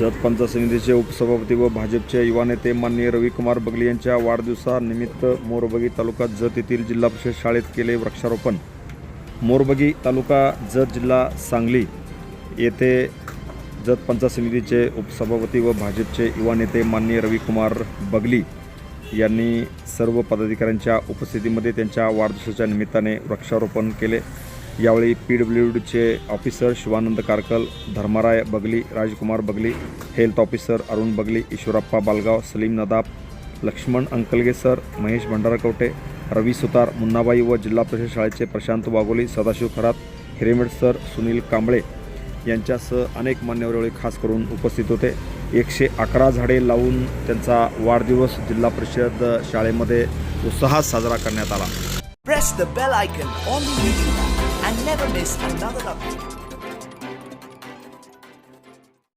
जत पंचायत समितीचे उपसभापती व भाजपचे युवा नेते माननीय रविकुमार बगली यांच्या वाढदिवसानिमित्त मोरबगी तालुका जत येथील जिल्हा परिषद शाळेत केले वृक्षारोपण। मोरबगी तालुका जत जिल्हा सांगली येथे जत पंचायत समितीचे उपसभापती व भाजपचे युवा नेते माननीय रविकुमार बगली यांनी सर्व पदाधिकाऱ्यांच्या उपस्थितीमध्ये त्यांच्या वाढदिवसाच्या निमित्ताने वृक्षारोपण केले। यावेळी PWDचे ऑफिसर शिवानंद कारकल, धर्माराय बगली, राजकुमार बगली, हेल्थ ऑफिसर अरुण बगली, ईश्वरप्पा बालगाव, सलीम नदाब, लक्ष्मण अंकलगे सर, महेश भंडारकवटे, रवी सुतार, मुन्नाबाई व जिल्हा परिषद शाळेचे प्रशांत वाघोली, सदाशिव खरात, हिरेमेड सर, सुनील कांबळे यांच्यासह अनेक मान्यवर यावेळी खास करून उपस्थित होते। 111 झाडे लावून त्यांचा वाढदिवस जिल्हा परिषद शाळेमध्ये उत्साहात साजरा करण्यात आला। Press the bell icon on the YouTube app and never miss another update.